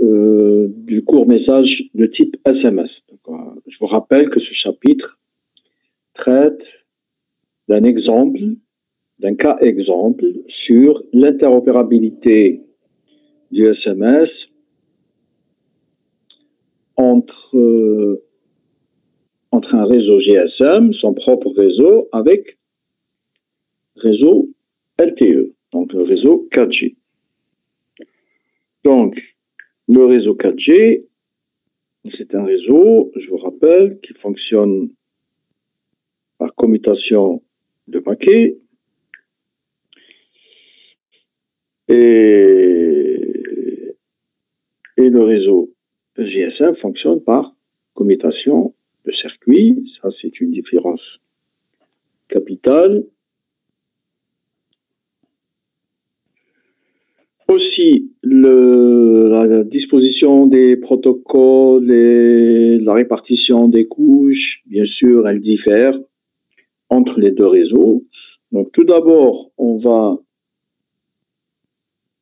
du court message de type SMS. Donc, je vous rappelle que ce chapitre traite d'un exemple, d'un cas exemple sur l'interopérabilité du SMS entre un réseau GSM, son propre réseau, avec réseau LTE, donc le réseau 4G. Donc, le réseau 4G, c'est un réseau, je vous rappelle, qui fonctionne par commutation de paquets. Et le réseau GSM fonctionne par commutation de circuits. Ça, c'est une différence capitale. Aussi, la disposition des protocoles et la répartition des couches, bien sûr, elle diffère entre les deux réseaux. Donc, tout d'abord, on va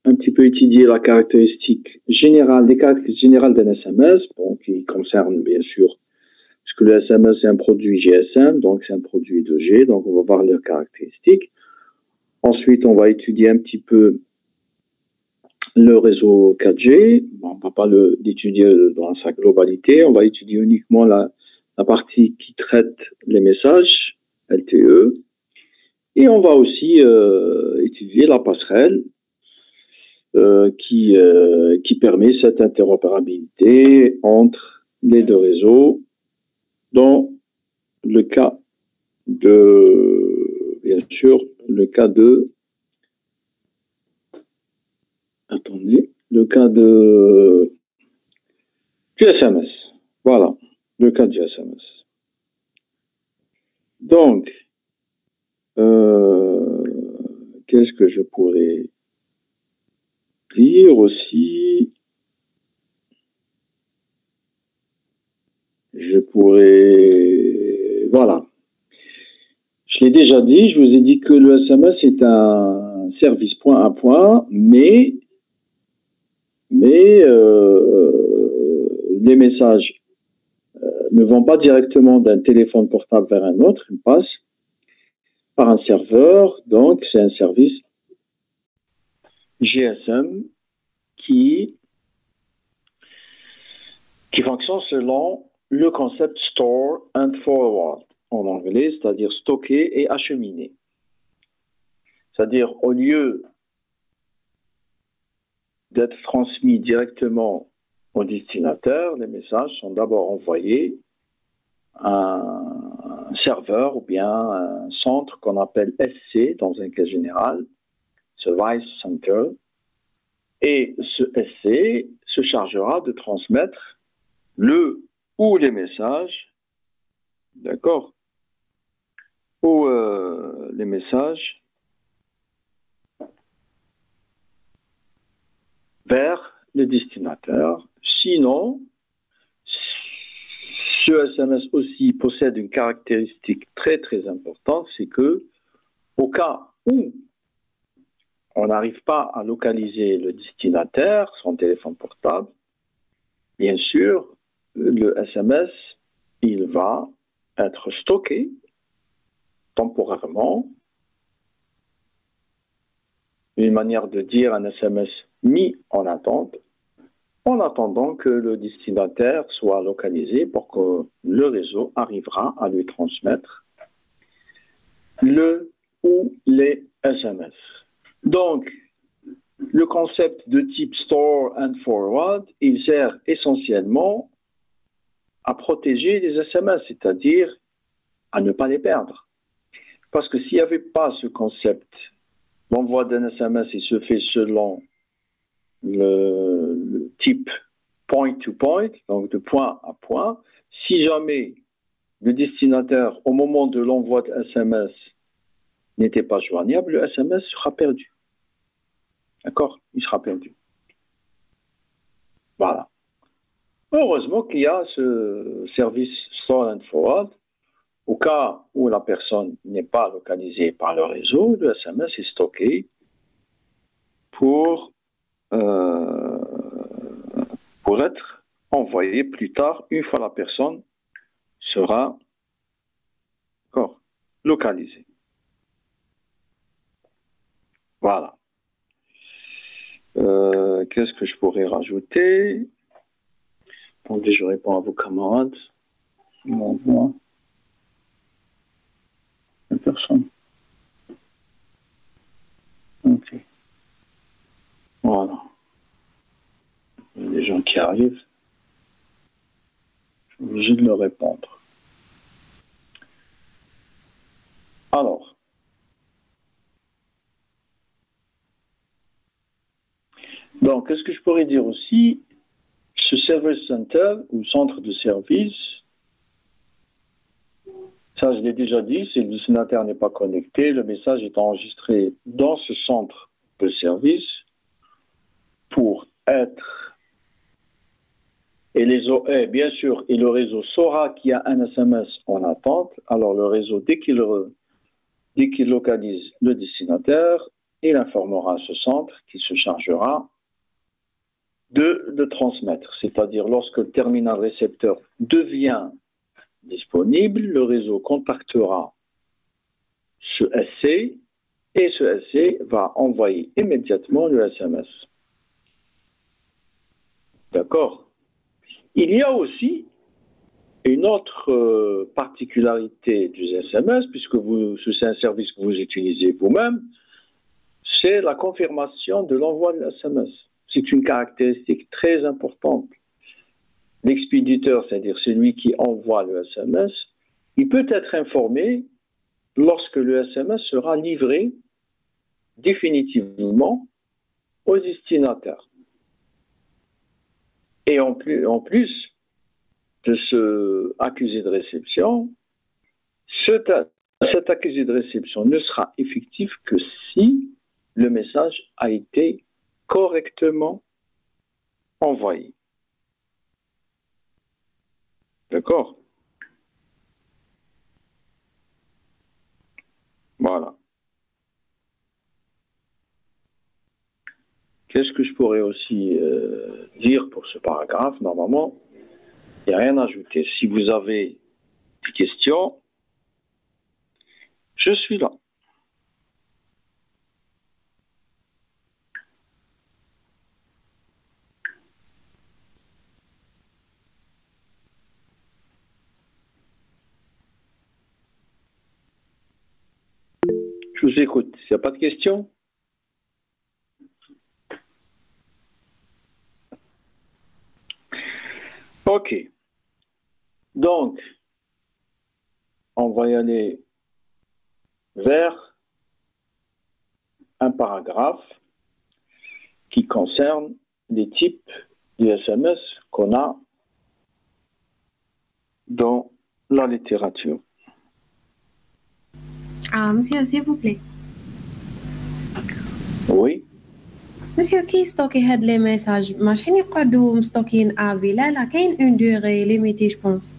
un petit peu étudier la caractéristique générale, les caractéristiques générales d'un SMS, bon, qui concerne bien sûr, parce que le SMS c'est un produit GSM, donc c'est un produit 2G, donc on va voir leurs caractéristiques. Ensuite, on va étudier un petit peu le réseau 4G. Bon, on ne va pas l'étudier dans sa globalité, on va étudier uniquement la partie qui traite les messages LTE. Et on va aussi étudier la passerelle qui permet cette interopérabilité entre les deux réseaux dans le cas de, bien sûr, le cas de, attendez, le cas de, du SMS. Voilà, le cas du SMS. Donc, qu'est-ce que je pourrais dire aussi? Je pourrais... Voilà. Je l'ai déjà dit, je vous ai dit que le SMS est un service point à point, mais les messages ne vont pas directement d'un téléphone portable vers un autre, ils passent par un serveur, donc c'est un service GSM qui fonctionne selon le concept store and forward en anglais, c'est-à-dire stocker et acheminer. C'est-à-dire au lieu d'être transmis directement au destinataire, les messages sont d'abord envoyés à un serveur ou bien un centre qu'on appelle SC dans un cas général, Service Center, et ce SC se chargera de transmettre le ou les messages, d'accord, ou les messages vers le destinataire. Sinon, ce SMS aussi possède une caractéristique très très importante, c'est que au cas où on n'arrive pas à localiser le destinataire, son téléphone portable, bien sûr, le SMS, il va être stocké temporairement. Une manière de dire un SMS mis en attente, en attendant que le destinataire soit localisé pour que le réseau arrivera à lui transmettre le ou les SMS. Donc, le concept de type store and forward, il sert essentiellement à protéger les SMS, c'est-à-dire à ne pas les perdre. Parce que s'il n'y avait pas ce concept, l'envoi d'un SMS, il se fait selon le type point-to-point, donc de point à point. Si jamais le destinataire, au moment de l'envoi de SMS, n'était pas joignable, le SMS sera perdu. D'accord? Il sera perdu. Voilà. Heureusement qu'il y a ce service Store and Forward. Au cas où la personne n'est pas localisée par le réseau, le SMS est stocké pour pour être envoyé plus tard, une fois la personne sera localisée. Voilà. Qu'est-ce que je pourrais rajouter? Attendez, je réponds à vos camarades. Ils m'envoient. Personne. Ok. Voilà. Il y a des gens qui arrivent. Je suis obligé de leur répondre. Alors. Donc, qu'est-ce que je pourrais dire aussi? Ce service center ou centre de service, ça je l'ai déjà dit, si le destinataire n'est pas connecté, le message est enregistré dans ce centre de service pour être, et bien sûr, et le réseau saura qu'il y a un SMS en attente, alors le réseau, dès qu'il localise le destinataire, il informera ce centre qui se chargera de transmettre, c'est-à-dire lorsque le terminal récepteur devient disponible, le réseau contactera ce SC et ce SC va envoyer immédiatement le SMS. D'accord? Il y a aussi une autre particularité du SMS, puisque c'est un service que vous utilisez vous-même, c'est la confirmation de l'envoi de SMS. C'est une caractéristique très importante. L'expéditeur, c'est-à-dire celui qui envoie le SMS, il peut être informé lorsque le SMS sera livré définitivement au destinataire. Et en plus de ce accusé de réception, cet accusé de réception ne sera effectif que si le message a été correctement envoyé. D'accord? Voilà. Qu'est-ce que je pourrais aussi dire pour ce paragraphe? Normalement, il n'y a rien à ajouter. Si vous avez des questions, je suis là. Je vous écoute. S'il n'y a pas de questions? Ok. Donc, on va y aller vers un paragraphe qui concerne les types de SMS qu'on a dans la littérature. Monsieur, s'il vous plaît. Oui. Monsieur, qui stocke les messages? Machine يقعدوا مستوكين افي لا كاين une durée limitée, je pense.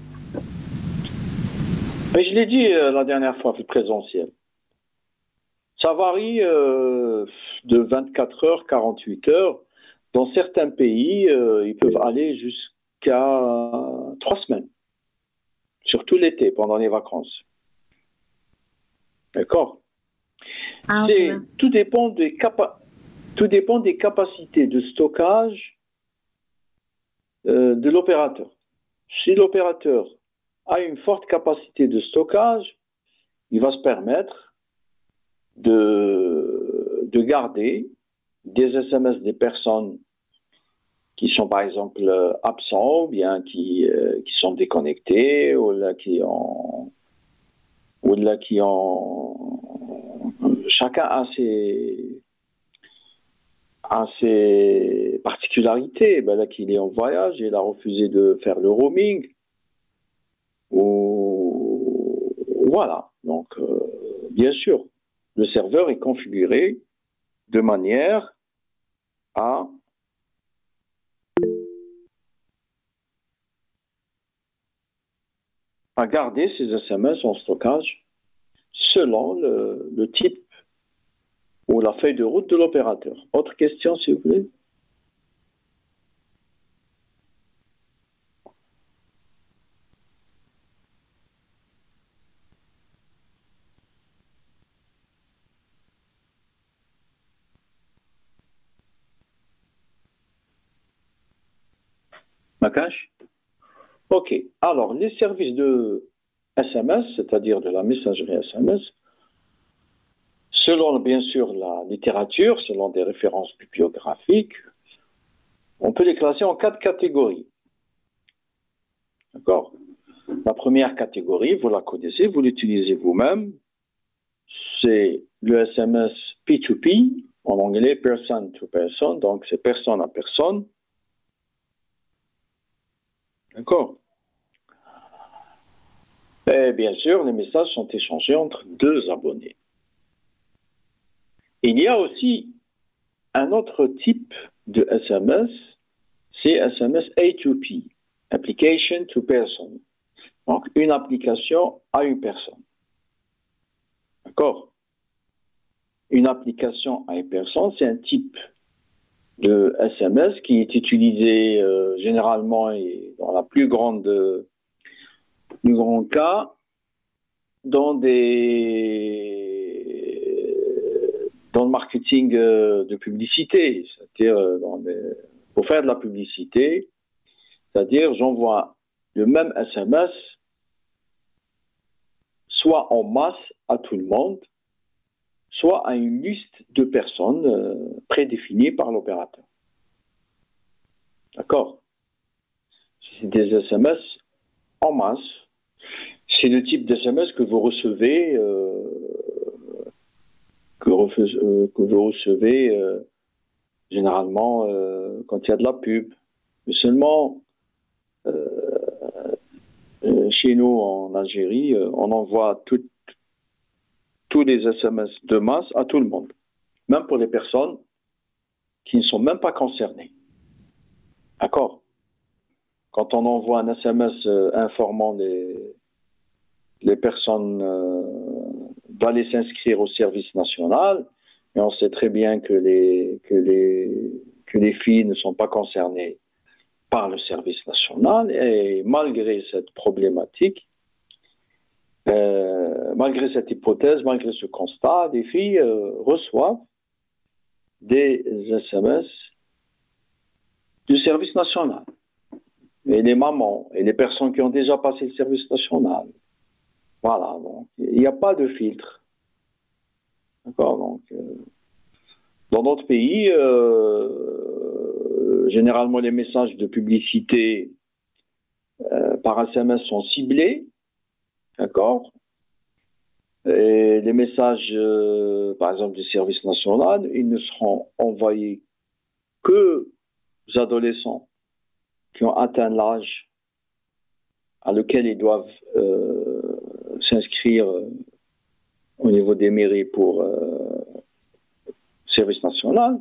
Mais je l'ai dit la dernière fois, le présentiel. Ça varie de 24 heures, 48 heures. Dans certains pays, ils peuvent aller jusqu'à 3 semaines. Surtout l'été, pendant les vacances. D'accord? Okay. Tout dépend des capacités de stockage de l'opérateur. Si l'opérateur a une forte capacité de stockage, il va se permettre de garder des SMS des personnes qui sont par exemple absents ou bien qui sont déconnectés ou là qui ont chacun a ses particularités. Ben là qu'il est en voyage, il a refusé de faire le roaming. Voilà. Donc, bien sûr, le serveur est configuré de manière à garder ces SMS en stockage selon le type ou la feuille de route de l'opérateur. Autre question, s'il vous plaît? Makash? Ok. Alors, les services de SMS, c'est-à-dire de la messagerie SMS, selon bien sûr la littérature, selon des références bibliographiques, on peut les classer en 4 catégories. D'accord? La première catégorie, vous la connaissez, vous l'utilisez vous-même, c'est le SMS P2P, en anglais person to person, donc c'est personne à personne. D'accord? Et bien sûr, les messages sont échangés entre 2 abonnés. Il y a aussi un autre type de SMS, c'est SMS A2P, Application to Person. Donc, une application à une personne. D'accord? Une application à une personne, c'est un type de SMS qui est utilisé généralement et dans la plus grand cas dans le marketing de publicité, c'est-à-dire pour faire de la publicité, c'est-à-dire j'envoie le même SMS soit en masse à tout le monde, soit à une liste de personnes prédéfinies par l'opérateur. D'accord? C'est des SMS en masse. C'est le type d'SMS que vous recevez, généralement quand il y a de la pub. Mais seulement chez nous en Algérie, on envoie tous les SMS de masse à tout le monde, même pour les personnes qui ne sont même pas concernées. D'accord? Quand on envoie un SMS informant les personnes d'aller s'inscrire au service national, et on sait très bien que les filles ne sont pas concernées par le service national, et malgré cette problématique, malgré cette hypothèse, malgré ce constat, les filles reçoivent des SMS du service national. Et les mamans, et les personnes qui ont déjà passé le service national. Voilà, donc il n'y a pas de filtre. D'accord, donc dans d'autres pays, généralement les messages de publicité par SMS sont ciblés. D'accord? Et les messages, par exemple, du service national, ils ne seront envoyés que aux adolescents qui ont atteint l'âge à lequel ils doivent s'inscrire au niveau des mairies pour service national,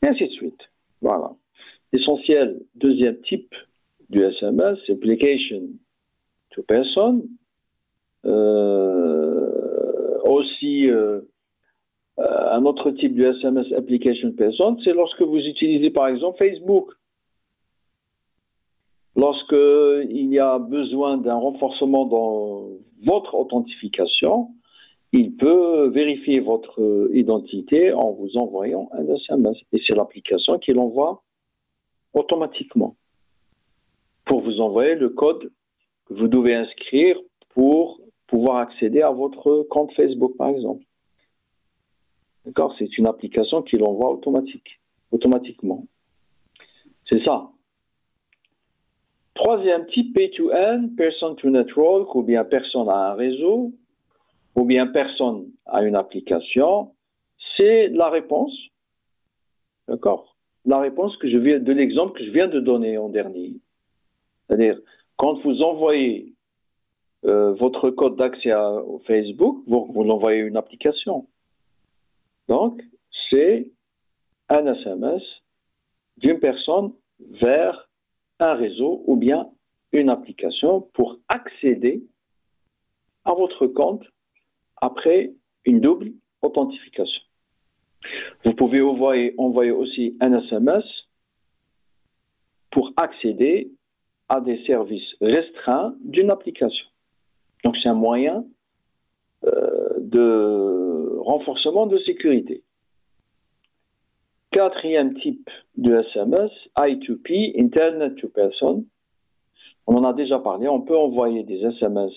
et ainsi de suite. Voilà. L'essentiel, deuxième type du SMS, application to person. Aussi, un autre type de SMS application person, c'est lorsque vous utilisez par exemple Facebook. Lorsqu'il y a besoin d'un renforcement dans votre authentification, il peut vérifier votre identité en vous envoyant un SMS. Et c'est l'application qui l'envoie automatiquement pour vous envoyer le code que vous devez inscrire pour pouvoir accéder à votre compte Facebook, par exemple. D'accord? C'est une application qui l'envoie automatiquement. C'est ça. Troisième type, P2N, Person to Network, ou bien personne à un réseau, ou bien personne à une application, c'est la réponse. D'accord? La réponse de l'exemple que je viens de donner en dernier. C'est-à-dire, quand vous envoyez votre code d'accès au Facebook, vous l'envoyez à une application. Donc, c'est un SMS d'une personne vers un réseau ou bien une application pour accéder à votre compte après une double authentification. Vous pouvez envoyer aussi un SMS pour accéder à des services restreints d'une application. Donc, c'est un moyen de renforcement de sécurité. Quatrième type de SMS, I2P, Internet to Person. On en a déjà parlé, on peut envoyer des SMS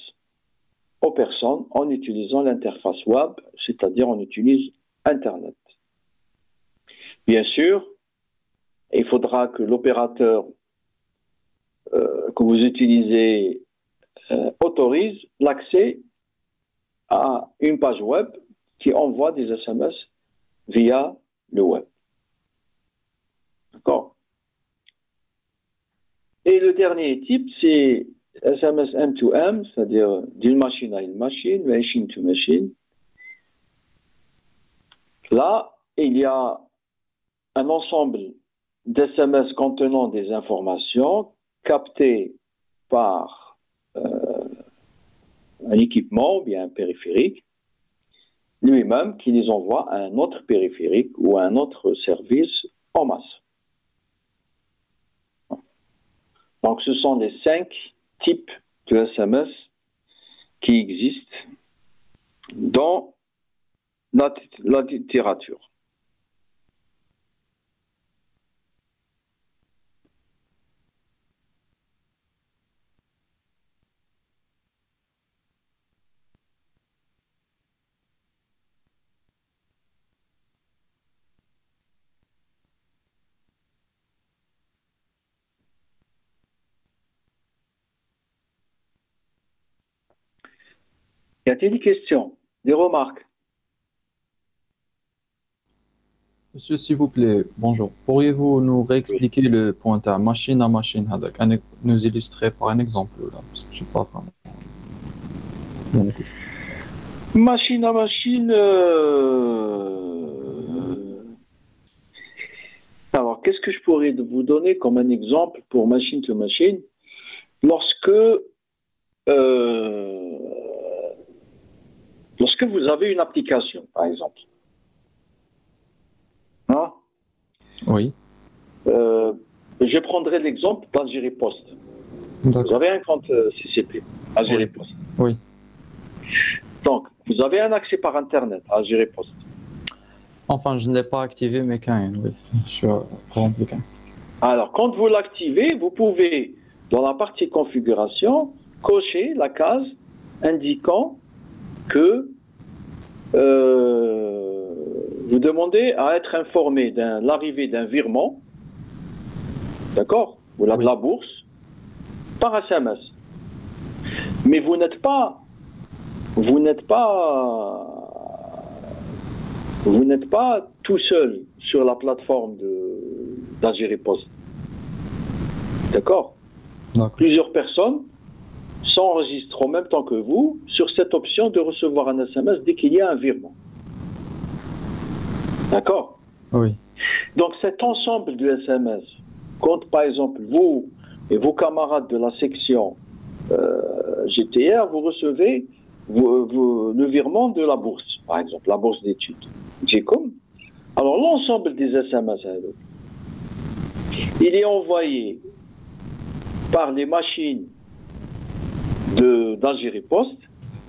aux personnes en utilisant l'interface web, c'est-à-dire on utilise Internet. Bien sûr, il faudra que l'opérateur que vous utilisez autorise l'accès à une page web qui envoie des SMS via le web. D'accord? Et le dernier type, c'est SMS M2M, c'est-à-dire d'une machine à une machine, machine to machine. Là, il y a un ensemble d'SMS contenant des informations captées par un équipement ou bien un périphérique, lui-même qui les envoie à un autre périphérique ou à un autre service en masse. Donc, ce sont les 5 types de SMS qui existent dans la littérature. Y a-t-il des questions, des remarques? Monsieur, s'il vous plaît, bonjour. Pourriez-vous nous réexpliquer le pointeur machine à machine, nous illustrer par un exemple là, parce que je n'ai pas vraiment bien écouté. Machine à machine. Alors, qu'est-ce que je pourrais vous donner comme un exemple pour machine to machine? Lorsque vous avez une application, par exemple. Hein? Oui. Je prendrai l'exemple d'Algérie Post. Vous avez un compte CCP, Algérie Oui. Post. Oui. Donc, vous avez un accès par Internet à Algérie Post. Enfin, je ne l'ai pas activé, mais quand même, oui. Je suis rempli quand même. Alors, quand vous l'activez, vous pouvez, dans la partie configuration, cocher la case indiquant que vous demandez à être informé de l'arrivée d'un virement, d'accord, ou de la bourse, par SMS. Mais vous n'êtes pas tout seul sur la plateforme d'Algérie Post. D'accord? Plusieurs personnes s'enregistrent en même temps que vous sur cette option de recevoir un SMS dès qu'il y a un virement. D'accord? Oui. Donc cet ensemble de SMS, quand par exemple vous et vos camarades de la section GTR, vous recevez le virement de la bourse, par exemple, la bourse d'études, GECOM. Alors l'ensemble des SMS, il est envoyé par les machines d'Algérie Post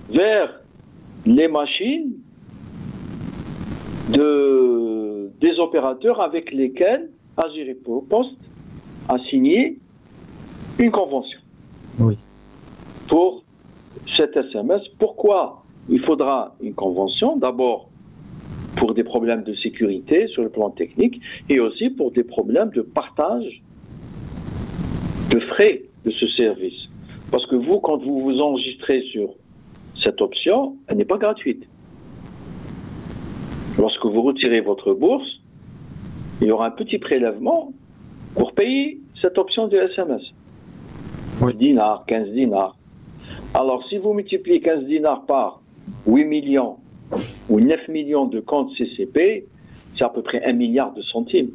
vers les machines des opérateurs avec lesquels Algérie Post a signé une convention. Oui. Pour cet SMS, pourquoi il faudra une convention? D'abord, pour des problèmes de sécurité sur le plan technique et aussi pour des problèmes de partage de frais de ce service. Parce que vous, quand vous vous enregistrez sur cette option, elle n'est pas gratuite. Lorsque vous retirez votre bourse, il y aura un petit prélèvement pour payer cette option de SMS. Oui. 10 dinars, 15 dinars. Alors, si vous multipliez 15 dinars par 8 millions ou 9 millions de comptes CCP, c'est à peu près 1 milliard de centimes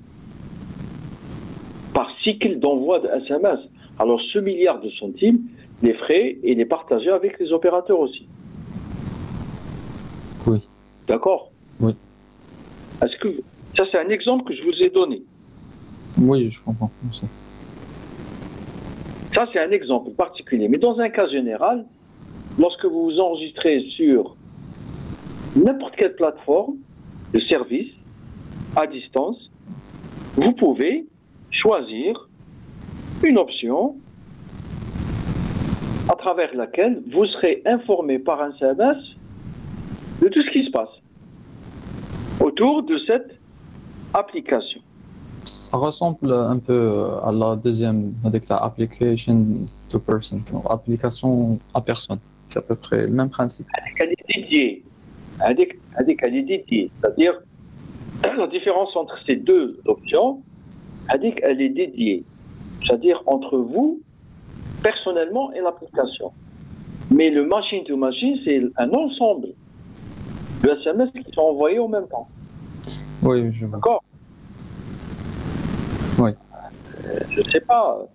par cycle d'envoi de SMS. Alors, ce milliard de centimes, les frais, il est partagé avec les opérateurs aussi. Oui. D'accord? Oui. Est-ce que ça, c'est un exemple que je vous ai donné? Oui, je comprends. Merci. Ça, c'est un exemple particulier. Mais dans un cas général, lorsque vous vous enregistrez sur n'importe quelle plateforme de service à distance, vous pouvez choisir une option à travers laquelle vous serez informé par un SMS de tout ce qui se passe autour de cette application. Ça ressemble un peu à la deuxième, avec la application to person, application à personne. C'est à peu près le même principe. Elle est dédiée. Elle est dédiée. C'est-à-dire, la différence entre ces deux options, elle est dédiée. C'est-à-dire entre vous, personnellement, et l'application. Mais le machine to machine, c'est un ensemble de SMS qui sont envoyés en même temps. Oui, je vois. D'accord. Oui. Je ne sais pas.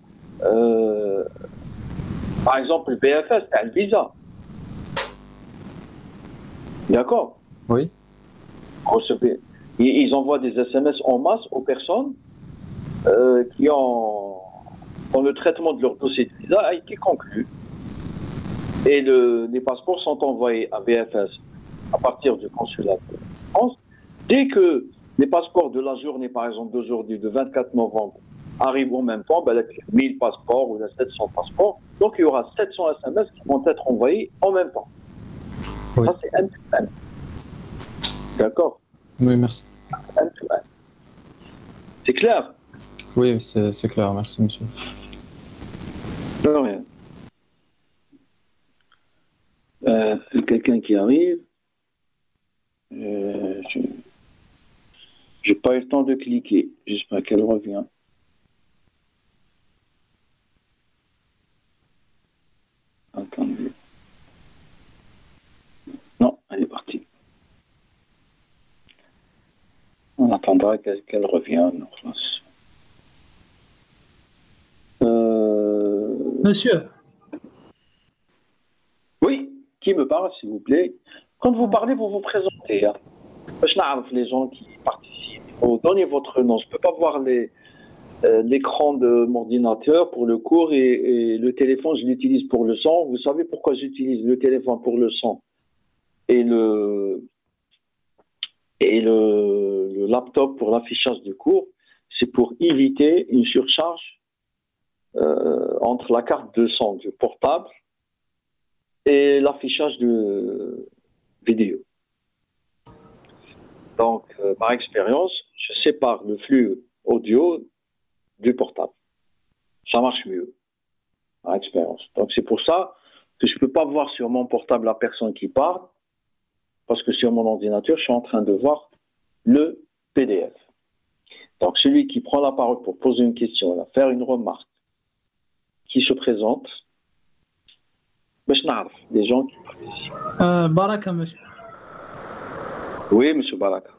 Par exemple, le BFS, c'est un visa. D'accord. Oui. Ils envoient des SMS en masse aux personnes qui ont, dont le traitement de leur dossier de visa a été conclu. Et les passeports sont envoyés à BFS à partir du consulat de France. Dès que les passeports de la journée, par exemple d'aujourd'hui, de 24 novembre, arrivent en même temps, ben, là, 1000 passeports ou là, 700 passeports, donc il y aura 700 SMS qui vont être envoyés en même temps. Oui. Ça, c'est end-to-end. D'accord. Oui, merci. End-to-end. C'est clair? Oui, c'est clair, merci monsieur. De rien. Quelqu'un qui arrive. Je n'ai pas eu le temps de cliquer. J'espère qu'elle revient. Attendez. Non, elle est partie. On attendra qu'elle revienne. Monsieur. Oui, qui me parle, s'il vous plaît? Quand vous parlez, vous vous présentez. Hein. Je n'arrive les gens qui participent. Vous donnez votre nom. Je ne peux pas voir l'écran de mon ordinateur pour le cours et le téléphone, je l'utilise pour le son. Vous savez pourquoi j'utilise le téléphone pour le son et le laptop pour l'affichage du cours? C'est pour éviter une surcharge entre la carte de son du portable et l'affichage de vidéo. Donc, par expérience, je sépare le flux audio du portable. Ça marche mieux, par expérience. Donc, c'est pour ça que je ne peux pas voir sur mon portable la personne qui parle, parce que sur mon ordinateur, je suis en train de voir le PDF. Donc, celui qui prend la parole pour poser une question, faire une remarque, qui se présente, les gens qui participent. Baraka, monsieur. Oui, monsieur Baraka.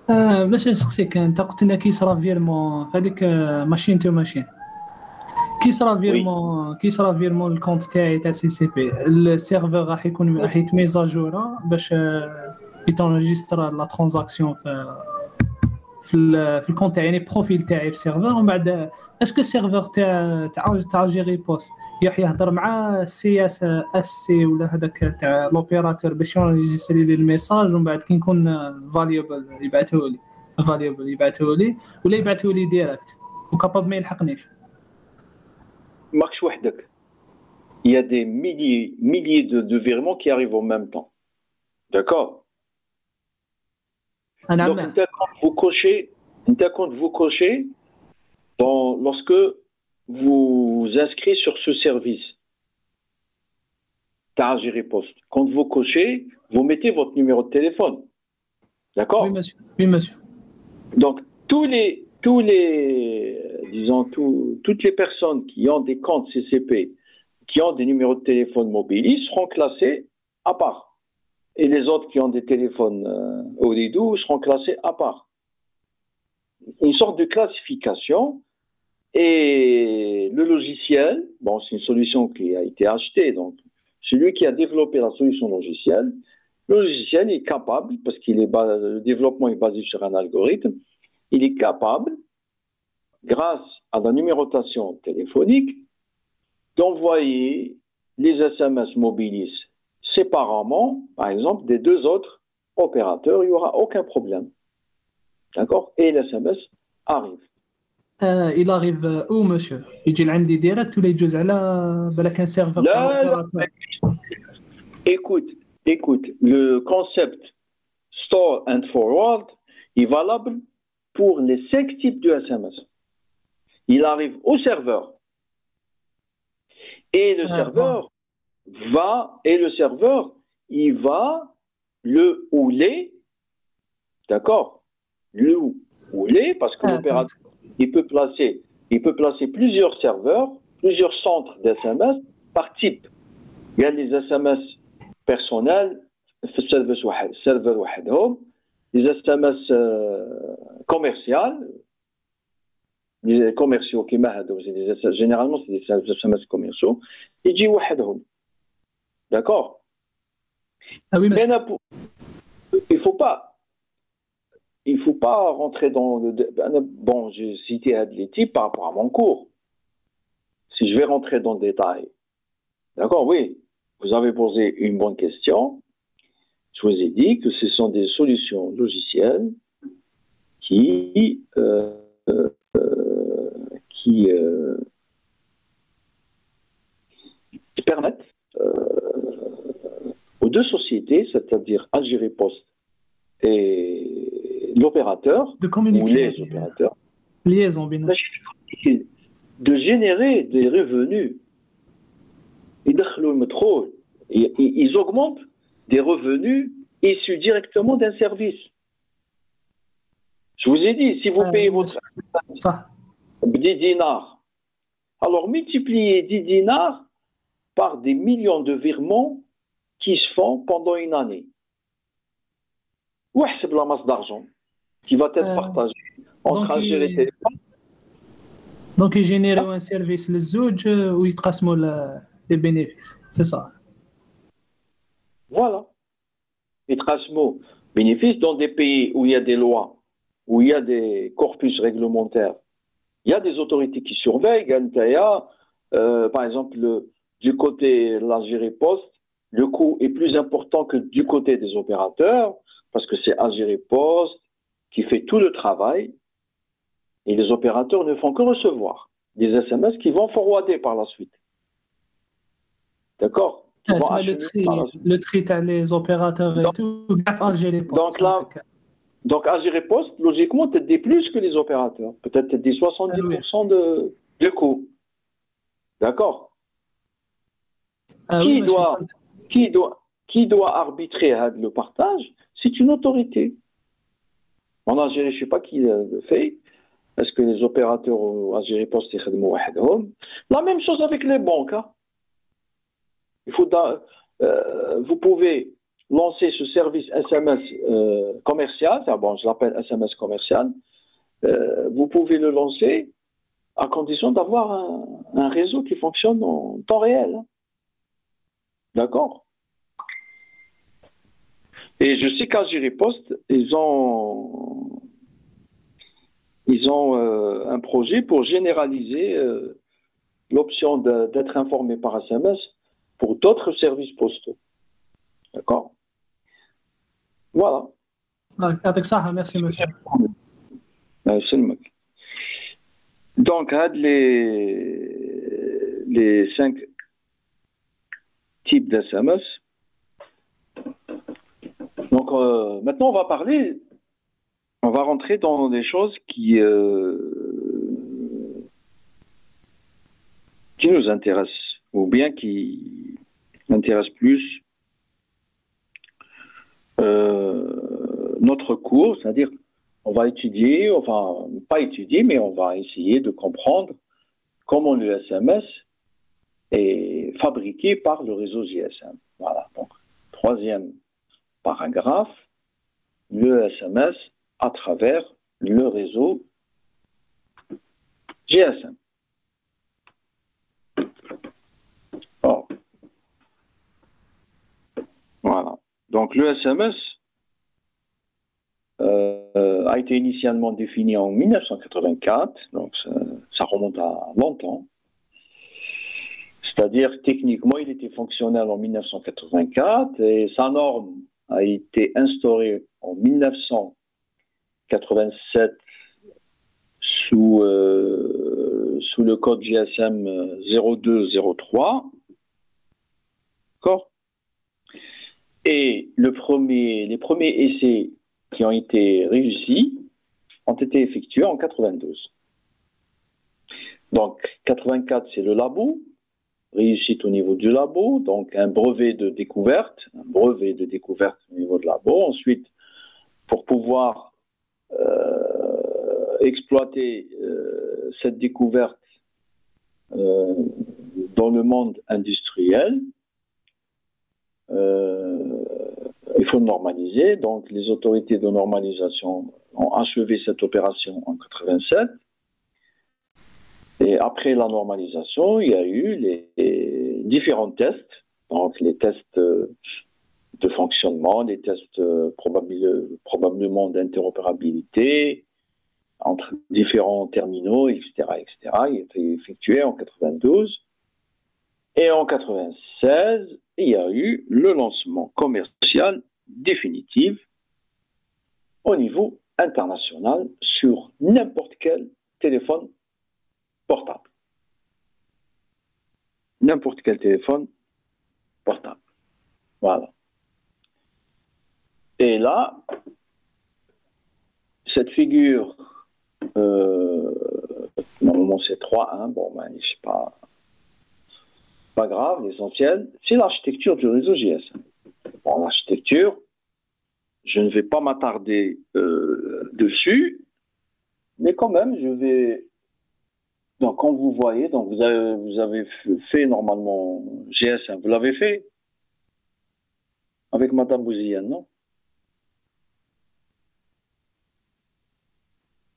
باش نسقسيك انت قلت لنا كيصرا فيرمون هذيك ماشين تو ماشين كيصرا فيرمون الكونت تاعي تاع سي سي بي السيرفر راح يتميزاجورا باش يتونجسترا لا ترانزاكسيون في الكونت تاعي يعني بروفيل تاعي في السيرفر ومن بعد اسكو السيرفر تاع جيري بوست يهضر مع السي اس سي ولا هذاك تاع لوبيراتور باش يجيسري لي الميساج ومن بعد كي نكون فاليبل يبعثوا لي ولا يبعثوا لي ديريكت وكاباب ما يلحقنيش. ماكش وحدك. Il y a des milliers de virements qui arrivent en même temps. D'accord? Donc, quand vous cochez, lorsque vous inscrivez sur ce service, Gérer Poste, quand vous cochez, vous mettez votre numéro de téléphone. D'accord? Oui, monsieur. Oui, monsieur. Donc, toutes les personnes qui ont des comptes CCP, qui ont des numéros de téléphone mobiles, ils seront classés à part. Et les autres qui ont des téléphones Odidou seront classés à part. Une sorte de classification. Et le logiciel, bon, c'est une solution qui a été achetée, donc celui qui a développé la solution logicielle, le logiciel est capable, parce que le développement est basé sur un algorithme, il est capable, grâce à la numérotation téléphonique, d'envoyer les SMS mobilis séparément, par exemple, des deux autres opérateurs, il n'y aura aucun problème. D'accord? Et les SMS arrivent. il arrive où, monsieur? يجي لعندي direct ولا يجوز على بالك un serveur Là, là, opérateur. écoute, le concept store and forward est valable pour les 5 types de SMS. Il arrive au serveur. Et le serveur il va le houler, d'accord? Le houler parce que l'opérateur, il peut placer plusieurs serveurs, plusieurs centres d'SMS par type. Il y a les SMS personnels, serveur وحدهم, les SMS commerciaux, les commerciaux qui généralement c'est des SMS commerciaux, ils disent وحدهم. D'accord? Ah oui, mais il faut pas rentrer dans le... Bon, j'ai cité les types par rapport à mon cours. Si je vais rentrer dans le détail, d'accord, oui, vous avez posé une bonne question. Je vous ai dit que ce sont des solutions logicielles qui permettent aux deux sociétés, c'est-à-dire Algérie Post et l'opérateur, de communiquer, ou les opérateurs, liaison bien, de générer des revenus. Ils augmentent des revenus issus directement d'un service. Je vous ai dit, si vous payez votre 10 dinars, alors multipliez 10 dinars par des millions de virements qui se font pendant une année. C'est la masse d'argent qui va être partagée entre Algérie et téléphone. Donc, ils génèrent un service les زوج ويتقاسموا les bénéfices. C'est ça. Voilà. Yitqasmou bénéfices dans des pays où il y a des lois, où il y a des corpus réglementaires. Il y a des autorités qui surveillent. Par exemple, du côté de l'Algérie Post, le coût est plus important que du côté des opérateurs, parce que c'est Algérie Post qui fait tout le travail, et les opérateurs ne font que recevoir des SMS qui vont forwarder par la suite. D'accord? Le tri les opérateurs et tout, Algérie Post. Donc Algérie Post, logiquement, t'aides plus que les opérateurs. Peut-être t'aides 70% de coût. D'accord? Qui doit arbitrer le partage? C'est une autorité. En Algérie, je ne sais pas qui le fait. Est-ce que les opérateurs Algérie Post la même chose avec les banques. Hein? Vous pouvez lancer ce service SMS commercial, bon, je l'appelle SMS commercial, vous pouvez le lancer à condition d'avoir un réseau qui fonctionne en temps réel. Hein? D'accord? Et je sais qu'Algérie Post, ils ont un projet pour généraliser l'option d'être informé par SMS pour d'autres services postaux. D'accord? Voilà. Avec ça, merci monsieur. Donc, les 5 types d'SMS. Donc, maintenant, on va rentrer dans des choses qui nous intéressent, ou bien qui m'intéressent plus notre cours, c'est-à-dire on va étudier, enfin pas étudier, mais on va essayer de comprendre comment le SMS est fabriqué par le réseau GSM. Voilà, donc 3e paragraphe, le SMS à travers le réseau GSM. Oh. Voilà. Donc le SMS a été initialement défini en 1984, donc ça remonte à longtemps. C'est-à-dire, techniquement, il était fonctionnel en 1984 et sa norme a été instaurée en 1987 sous le code GSM 0203. D'accord? Et les premiers essais qui ont été réussis ont été effectués en 92. Donc, 84, c'est le labo, réussite au niveau du labo, donc un brevet de découverte au niveau de labo. Ensuite, pour pouvoir exploiter cette découverte dans le monde industriel, il faut normaliser. Donc, les autorités de normalisation ont achevé cette opération en 87. Et après la normalisation, il y a eu les différents tests, donc les tests de fonctionnement, les tests probablement d'interopérabilité entre différents terminaux, etc., etc. Il a été effectué en 92. Et en 96, il y a eu le lancement commercial définitif au niveau international sur n'importe quel téléphone portable. N'importe quel téléphone portable. Voilà. Et là, cette figure, normalement c'est 3, bon, ben, je sais pas grave, l'essentiel, c'est l'architecture du réseau GSM. Bon, l'architecture, je ne vais pas m'attarder dessus, mais quand même, je vais. Donc, quand vous voyez, donc vous avez fait normalement GSM, vous l'avez fait avec Madame Bouziane, non?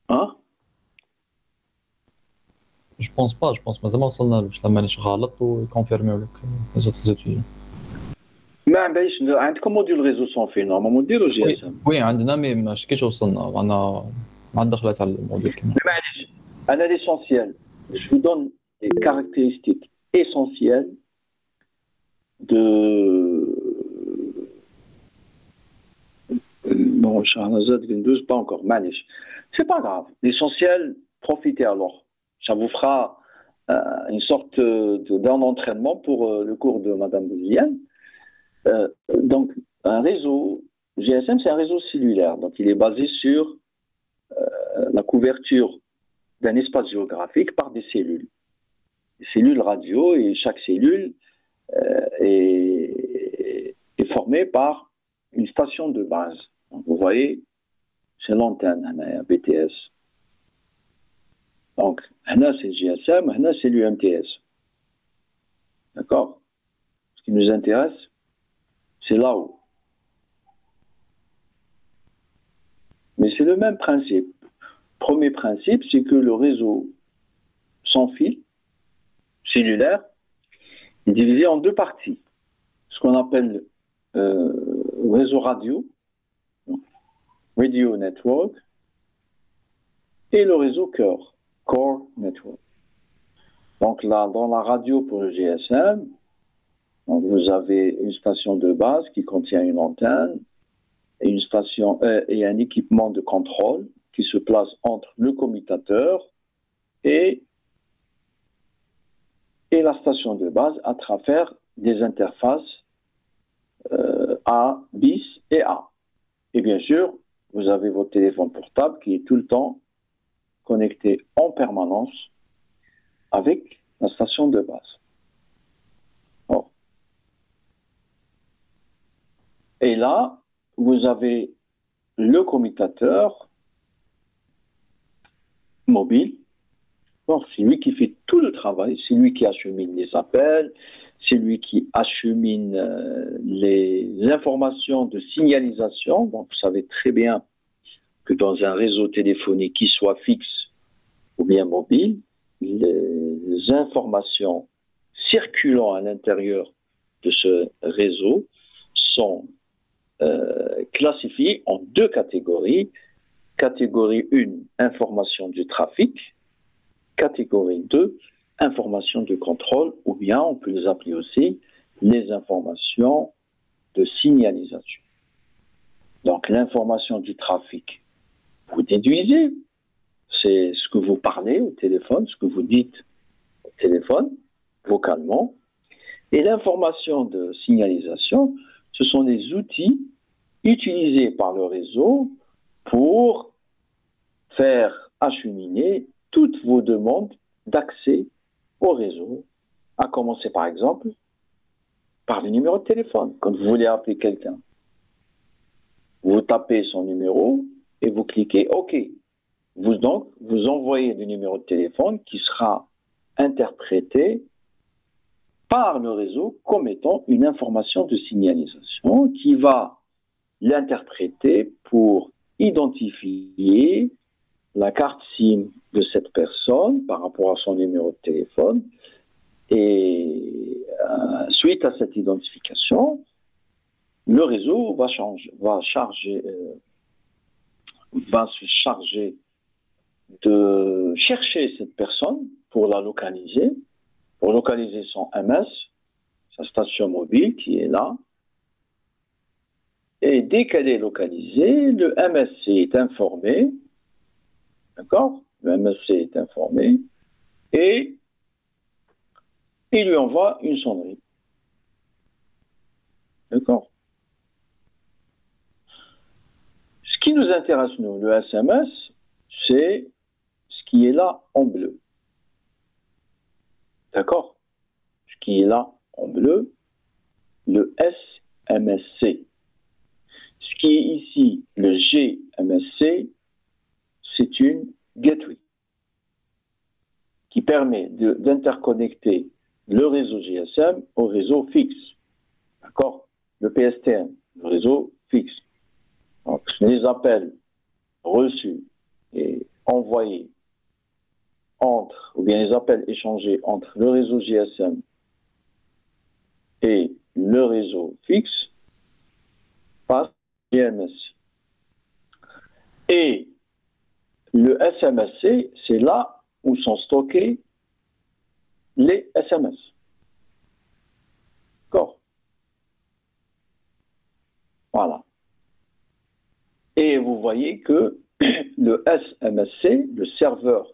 Hein? Je pense pas, مازال ما وصلنا له، لما مانيش غلط ويكونفيرميو لك les autres étudiants. ما عنديش عندكم موديول ريزو سون في نورمالمون ديروا جي اس ام. وي عندنا مي مش كيش وصلنا، انا ما دخلت على الموديول كمان. معليش انا l'essentiel. Je vous donne les caractéristiques essentielles de. Bon, Shahnazad Windows, pas encore, manish. C'est pas grave. L'essentiel, profitez alors. Ça vous fera une sorte d'un entraînement pour le cours de Madame Bouziane. Donc, un réseau GSM, c'est un réseau cellulaire. Donc, il est basé sur la couverture d'un espace géographique par des cellules. Des cellules radio, et chaque cellule est formée par une station de base. Donc, vous voyez, c'est l'antenne, un BTS. Donc, là, c'est le GSM, là, c'est l'UMTS. D'accord? Ce qui nous intéresse, c'est là-haut. Mais c'est le même principe. Premier principe, c'est que le réseau sans fil, cellulaire, est divisé en deux parties. Ce qu'on appelle réseau radio, Radio Network, et le réseau cœur, Core Network. Donc là, dans la radio pour le GSM, donc vous avez une station de base qui contient une antenne et une station et un équipement de contrôle qui se place entre le commutateur et la station de base à travers des interfaces A, bis et A. Et bien sûr, vous avez votre téléphone portable qui est tout le temps connecté en permanence avec la station de base. Bon. Et là, vous avez le commutateur mobile. C'est lui qui fait tout le travail, c'est lui qui achemine les appels, c'est lui qui achemine les informations de signalisation. Donc, vous savez très bien que dans un réseau téléphonique, qui soit fixe ou bien mobile, les informations circulant à l'intérieur de ce réseau sont classifiées en deux catégories. Catégorie 1, information du trafic. Catégorie 2, information de contrôle, ou bien on peut les appeler aussi les informations de signalisation. Donc l'information du trafic, vous déduisez c'est ce que vous parlez au téléphone, ce que vous dites au téléphone, vocalement. Et l'information de signalisation, ce sont des outils utilisés par le réseau pour faire acheminer toutes vos demandes d'accès au réseau, à commencer par exemple par le numéro de téléphone. Quand vous voulez appeler quelqu'un, vous tapez son numéro et vous cliquez OK. Vous envoyez le numéro de téléphone qui sera interprété par le réseau comme étant une information de signalisation qui va l'interpréter pour identifier la carte SIM de cette personne par rapport à son numéro de téléphone. Et suite à cette identification, le réseau va se charger de chercher cette personne pour la localiser, pour localiser son MS, sa station mobile qui est là. Et dès qu'elle est localisée, le MSC est informé, d'accord? Le MSC est informé et il lui envoie une sonnerie. D'accord? Ce qui nous intéresse, nous, le SMS, c'est ce qui est là en bleu. D'accord? Ce qui est là en bleu, le SMSC. Ce qui est ici, le GMSC, c'est une gateway qui permet d'interconnecter le réseau GSM au réseau fixe. D'accord? Le PSTN, le réseau fixe. Donc, les appels reçus et envoyés ou bien les appels échangés entre le réseau GSM et le réseau fixe passent GMSC. Et le SMSC, c'est là où sont stockés les SMS. D'accord? Voilà. Et vous voyez que le SMSC, le serveur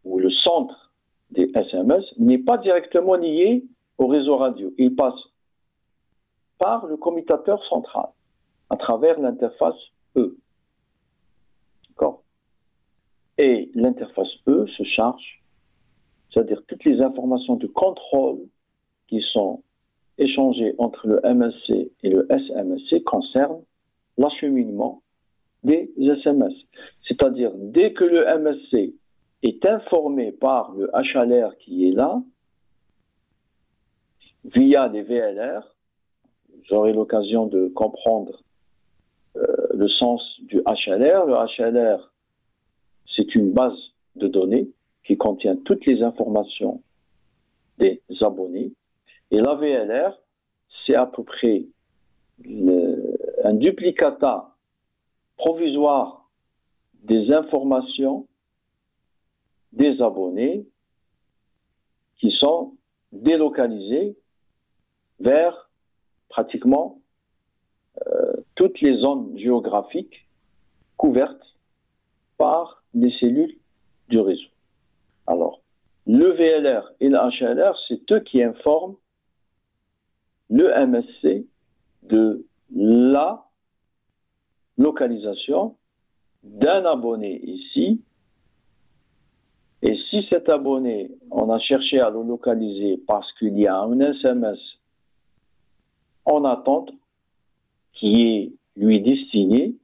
ou le centre des SMS, n'est pas directement lié au réseau radio. Il passe par le commutateur central, à travers l'interface E. D'accord? Et l'interface E se charge, c'est-à-dire toutes les informations de contrôle qui sont échangées entre le MSC et le SMSC concernent l'acheminement des SMS. C'est-à-dire, dès que le MSC est informé par le HLR qui est là, via les VLR, j'aurai l'occasion de comprendre le sens du HLR. Le HLR, c'est une base de données qui contient toutes les informations des abonnés. Et la VLR, c'est à peu près un duplicata provisoire des informations des abonnés qui sont délocalisés vers pratiquement toutes les zones géographiques couvertes par les cellules du réseau. Alors, le VLR et le HLR, c'est eux qui informent le MSC de la localisation d'un abonné ici. Et si cet abonné, on a cherché à le localiser parce qu'il y a un SMS en attente qui est lui destiné,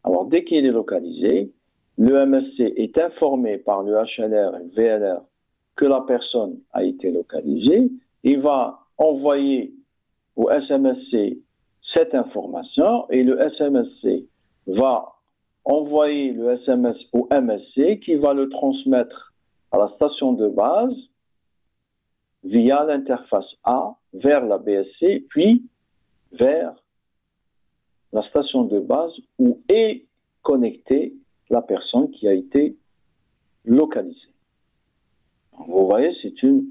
alors dès qu'il est localisé, le MSC est informé par le HLR et le VLR que la personne a été localisée. Il va envoyer au SMSC cette information et le SMSC va envoyer le SMS au MSC qui va le transmettre à la station de base via l'interface A vers la BSC, puis vers la station de base où est connectée la personne qui a été localisée. Vous voyez, c'est une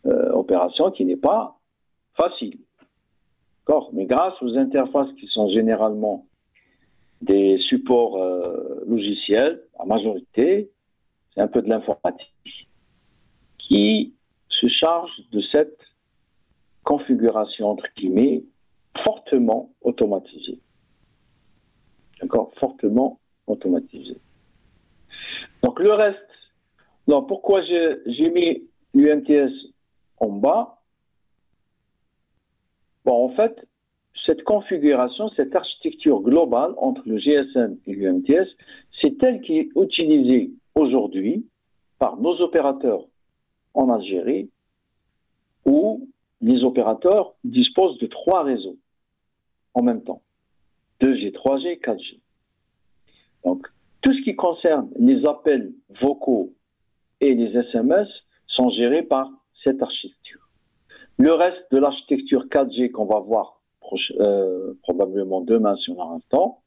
opération qui n'est pas facile. D'accord? Mais grâce aux interfaces qui sont généralement des supports logiciels, la majorité, c'est un peu de l'informatique, qui se charge de cette configuration, entre guillemets, fortement automatisée. D'accord? Fortement automatisée. Donc le reste, donc pourquoi j'ai mis l'UMTS en bas? Bon, en fait, cette configuration, cette architecture globale entre le GSM et l'UMTS, c'est elle qui est utilisée aujourd'hui par nos opérateurs en Algérie, où les opérateurs disposent de 3 réseaux en même temps, 2G, 3G, 4G. Donc, tout ce qui concerne les appels vocaux et les SMS sont gérés par cette architecture. Le reste de l'architecture 4G qu'on va voir probablement demain si on a un temps,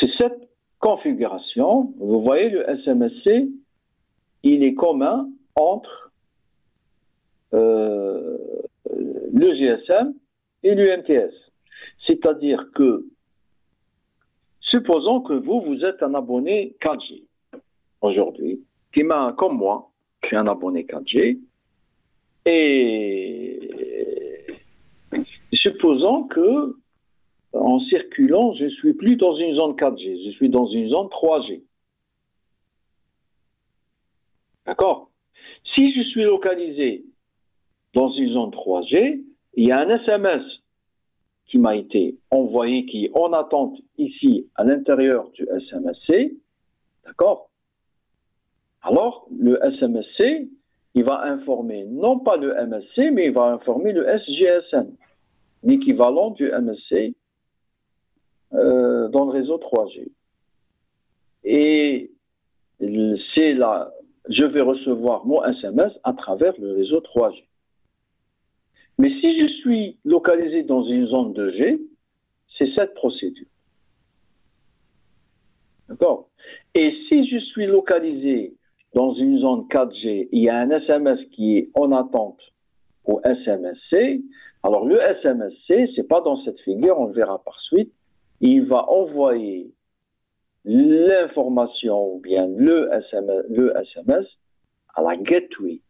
c'est cette configuration. Vous voyez, le SMSC, il est commun entre le GSM et l'UMTS. C'est-à-dire que, supposons que vous êtes un abonné 4G aujourd'hui, comme moi, je suis un abonné 4G, et supposons que, en circulant, je ne suis plus dans une zone 4G, je suis dans une zone 3G. D'accord? Si je suis localisé dans une zone 3G, il y a un SMS qui m'a été envoyé, qui est en attente ici, à l'intérieur du SMSC. D'accord? Alors, le SMSC, il va informer non pas le MSC, mais il va informer le SGSM, l'équivalent du MSC dans le réseau 3G. Et c'est là, je vais recevoir mon SMS à travers le réseau 3G. Mais si je suis localisé dans une zone 2G, c'est cette procédure. D'accord? Et si je suis localisé dans une zone 4G, il y a un SMS qui est en attente au SMSC. Alors le SMSC, c'est pas dans cette figure, on le verra par suite. Il va envoyer l'information ou bien le SMS à la gateway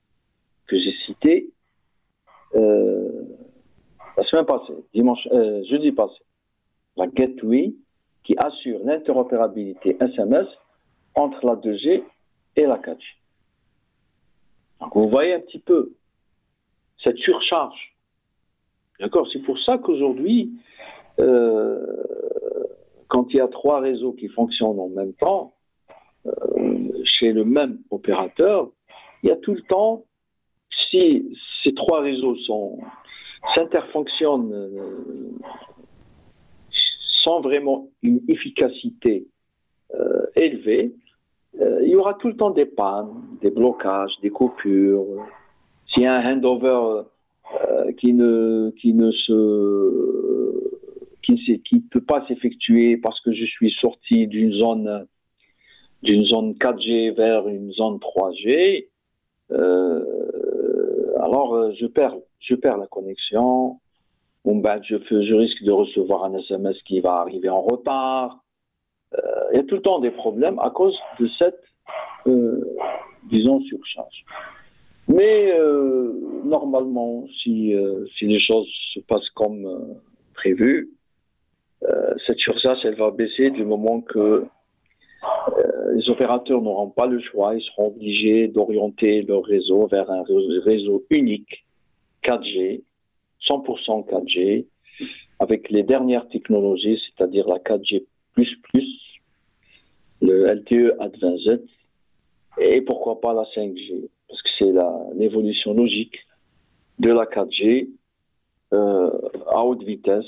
que j'ai citée la semaine passée, jeudi passé. La gateway qui assure l'interopérabilité SMS entre la 2G et la 4G. Donc vous voyez un petit peu cette surcharge. D'accord? C'est pour ça qu'aujourd'hui, quand il y a 3 réseaux qui fonctionnent en même temps, chez le même opérateur, il y a tout le temps, si ces 3 réseaux s'interfonctionnent sans vraiment une efficacité élevée, il y aura tout le temps des pannes, des blocages, des coupures. S'il y a un handover qui ne peut pas s'effectuer parce que je suis sorti d'une zone 4G vers une zone 3G, alors je perds la connexion. Bon, ben, je risque de recevoir un SMS qui va arriver en retard. Il y a tout le temps des problèmes à cause de cette, disons, surcharge. Mais normalement, si les choses se passent comme prévu, cette surcharge, elle va baisser du moment que les opérateurs n'auront pas le choix, ils seront obligés d'orienter leur réseau vers un réseau unique 4G, 100% 4G, avec les dernières technologies, c'est-à-dire la 4G++, le LTE Advanced, et pourquoi pas la 5G, parce que c'est l'évolution logique de la 4G à haute vitesse,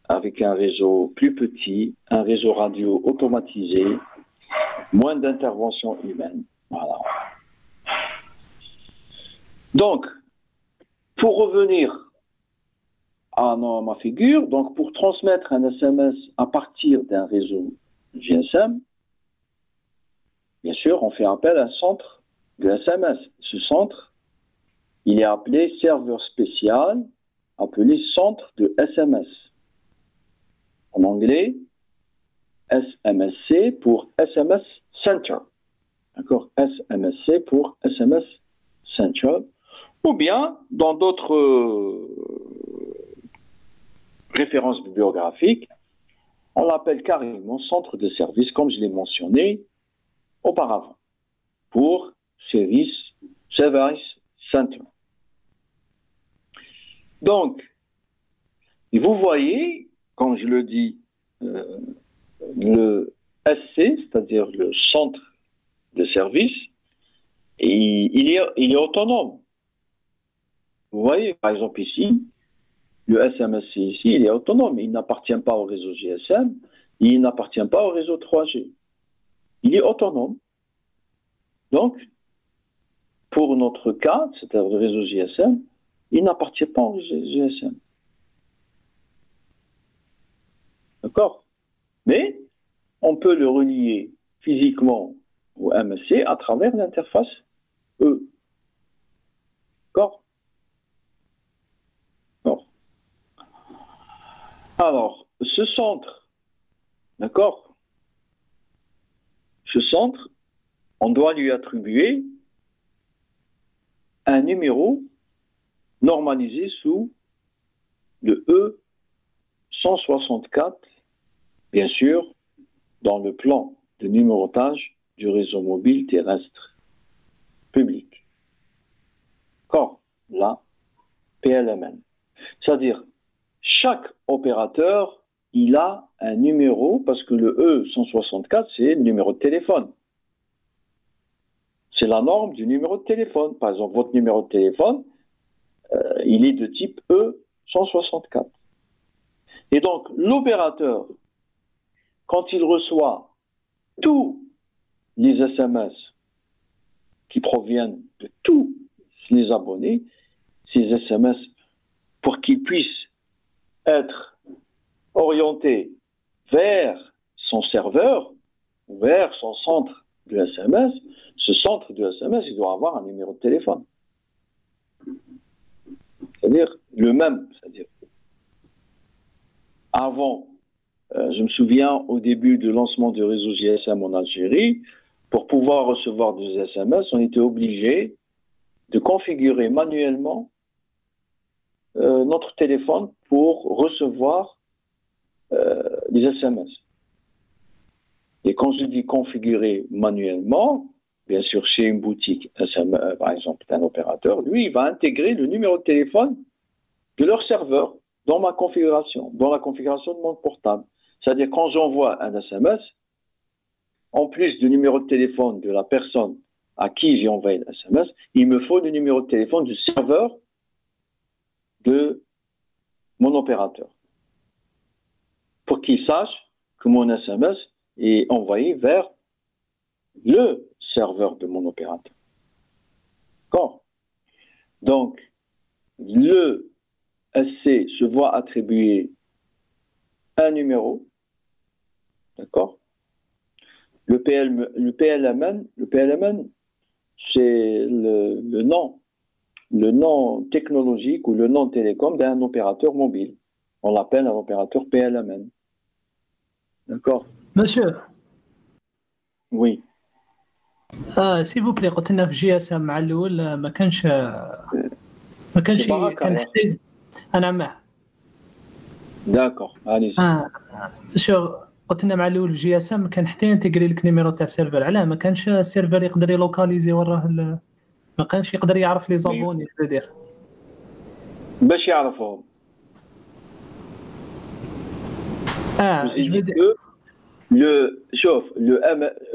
avec un réseau plus petit, un réseau radio automatisé, moins d'intervention humaine. Voilà. Donc, pour revenir à ma figure, donc pour transmettre un SMS à partir d'un réseau GSM, bien sûr, on fait appel à un centre de SMS. Ce centre, il est appelé serveur spécial appelé centre de SMS. En anglais, SMSC pour SMS Center. D'accord? SMSC pour SMS Center. Ou bien, dans d'autres références bibliographiques, on l'appelle carrément centre de service, comme je l'ai mentionné auparavant, pour Service Center. Donc, vous voyez, quand je le dis, le SC, c'est-à-dire le centre de service, il est autonome. Vous voyez, par exemple ici, le SMSC ici, il est autonome. Il n'appartient pas au réseau GSM, il n'appartient pas au réseau 3G. Il est autonome. Donc, pour notre cas, c'est-à-dire le réseau GSM, il n'appartient pas au GSM. D'accord? Mais on peut le relier physiquement au MSC à travers l'interface E. D'accord? Alors, ce centre, d'accord? Ce centre, on doit lui attribuer un numéro normalisé sous le E164, bien sûr, dans le plan de numérotage du réseau mobile terrestre public. D'accord? La PLMN. C'est-à-dire, chaque opérateur, il a un numéro, parce que le E164, c'est le numéro de téléphone. C'est la norme du numéro de téléphone. Par exemple, votre numéro de téléphone, il est de type E164. Et donc, l'opérateur, quand il reçoit tous les SMS qui proviennent de tous les abonnés, ces SMS, pour qu'ils puissent être orientés vers son serveur, vers son centre de SMS, ce centre de SMS, il doit avoir un numéro de téléphone. C'est-à-dire le même. C'est-à-dire, avant, je me souviens au début du lancement du réseau GSM en Algérie, pour pouvoir recevoir des SMS, on était obligé de configurer manuellement notre téléphone pour recevoir des SMS. Et quand je dis configurer manuellement, bien sûr, chez une boutique SMS, par exemple, un opérateur, lui, il va intégrer le numéro de téléphone de leur serveur dans ma configuration, dans la configuration de mon portable. C'est-à-dire, quand j'envoie un SMS, en plus du numéro de téléphone de la personne à qui j'ai envoyé le SMS, il me faut le numéro de téléphone du serveur de mon opérateur, pour qu'il sache que mon SMS est envoyé vers le serveur de mon opérateur. D'accord? Donc, le SC se voit attribuer un numéro, d'accord? Le PLMN, c'est le nom technologique ou le nom télécom d'un opérateur mobile. On l'appelle un opérateur PLMN. D'accord? Monsieur. Oui. s'il vous plaît قلت لنا في جي اس ام مع الاول ما كانش كنحتاج انا معه. داكور allez. monsieur قلت لنا مع الاول في جي اس ام كان حتى ينتقري لك نيميرو تاع السيرفر علاه ما كانش السيرفر يقدر يلوكاليزي وراه ما كانش يقدر يعرف لي زابوني شنو يدير باش يعرفهم.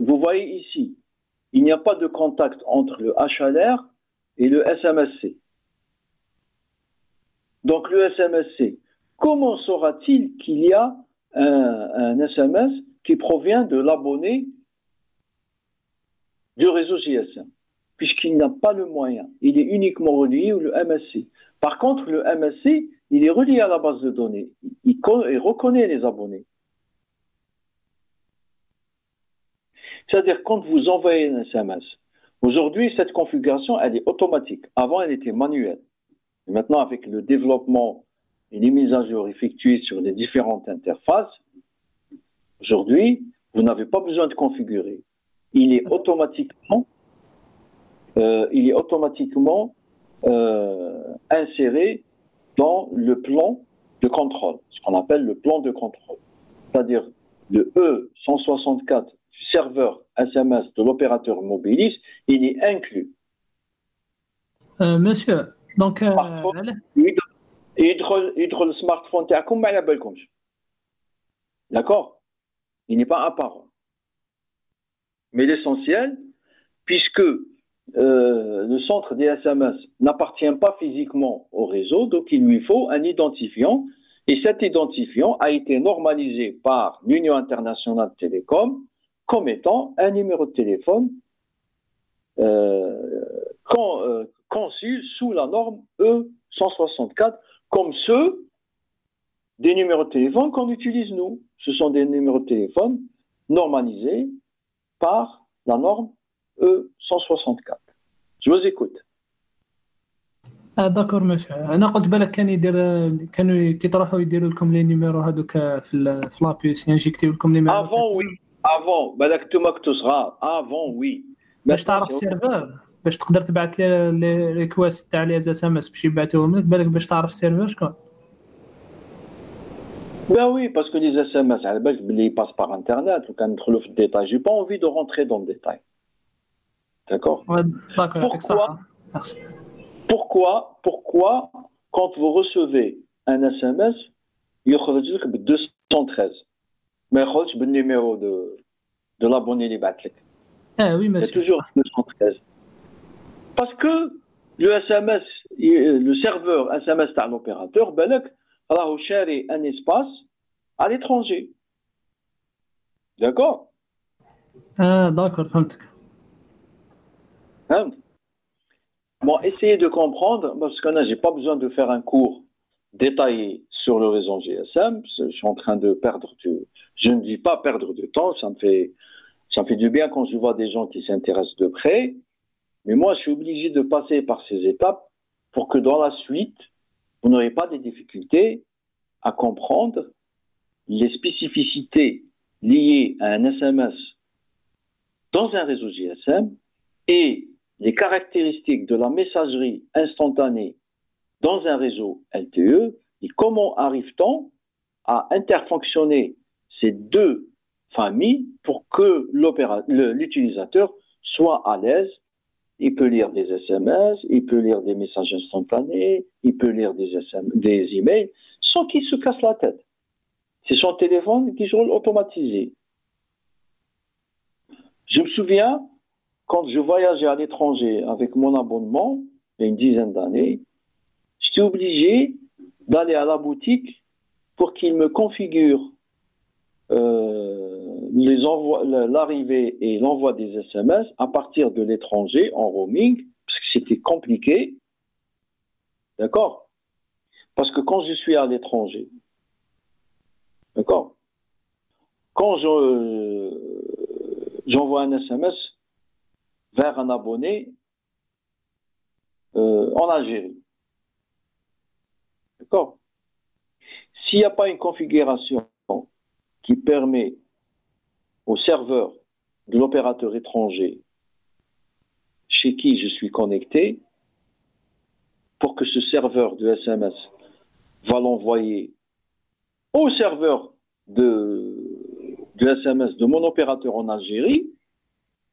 Vous voyez ici, il n'y a pas de contact entre le HLR et le SMSC. Donc le SMSC, comment saura-t-il qu'il y a un SMS qui provient de l'abonné du réseau GSM, puisqu'il n'a pas le moyen. Il est uniquement relié au MSC. Par contre, le MSC, il est relié à la base de données. Il reconnaît les abonnés. C'est-à-dire, quand vous envoyez un SMS, aujourd'hui, cette configuration, elle est automatique. Avant, elle était manuelle. Et maintenant, avec le développement et les mises à jour effectuées sur les différentes interfaces, aujourd'hui, vous n'avez pas besoin de configurer. Il est automatiquement inséré dans le plan de contrôle, ce qu'on appelle le plan de contrôle. C'est-à-dire le E164 du serveur SMS de l'opérateur Mobilis, il est inclus. Monsieur, donc... يدخل السمارت فون تاعكم ما على بالكمش. D'accord? Il n'est pas apparent. Mais l'essentiel, puisque le centre des SMS n'appartient pas physiquement au réseau, donc il lui faut un identifiant, et cet identifiant a été normalisé par l'Union internationale de télécom comme étant un numéro de téléphone conçu sous la norme E164, comme ceux des numéros de téléphone qu'on utilise nous. Ce sont des numéros de téléphone normalisés par la norme E164. Je vous écoute. داكور مسيو انا قلت بالك كانوا كيطرحوا يديروا لكم لي نيميرو هذوك في لابيس ينجيكتيو لكم لي نيميرو افون وي افون بالك انتوما كنتو صغار افون وي باش تعرف السيرفر باش تقدر تبعث لي ريكويست تاع لي اس ام اس باش يبعثوهم لك بالك باش تعرف السيرفر شكون. Ben oui, parce que les SMS, à la base, ils passent par Internet, donc quand on le détail, j'ai pas envie de rentrer dans le détail. D'accord? Ouais, d'accord, avec ça. Merci. Pourquoi, quand vous recevez un SMS, il y a 213, mais il y a le numéro de l'abonné les bacs. Oui, mais c'est toujours 213. Parce que le SMS, le serveur SMS d'un opérateur, alors chéri un espace à l'étranger. D'accord? D'accord, فهمتك. Bon, essayez de comprendre, parce que là, j'ai pas besoin de faire un cours détaillé sur le réseau GSM. Je suis en train de perdre je ne dis pas perdre du temps, ça me fait du bien quand je vois des gens qui s'intéressent de près. Mais moi, je suis obligé de passer par ces étapes pour que dans la suite, vous n'aurez pas des difficultés à comprendre les spécificités liées à un SMS dans un réseau GSM et les caractéristiques de la messagerie instantanée dans un réseau LTE et comment arrive-t-on à interfonctionner ces deux familles pour que l'utilisateur soit à l'aise. Il peut lire des SMS, il peut lire des messages instantanés, il peut lire des emails sans qu'il se casse la tête. C'est son téléphone qui roule automatisé. Je me souviens, quand je voyageais à l'étranger avec mon abonnement, il y a une dizaine d'années, j'étais obligé d'aller à la boutique pour qu'il me configure l'arrivée et l'envoi des SMS à partir de l'étranger en roaming, parce que c'était compliqué. D'accord? Parce que quand je suis à l'étranger, d'accord, quand j'envoie un SMS vers un abonné en Algérie, d'accord, s'il n'y a pas une configuration qui permet au serveur de l'opérateur étranger chez qui je suis connecté, pour que ce serveur de SMS va l'envoyer au serveur de SMS de mon opérateur en Algérie,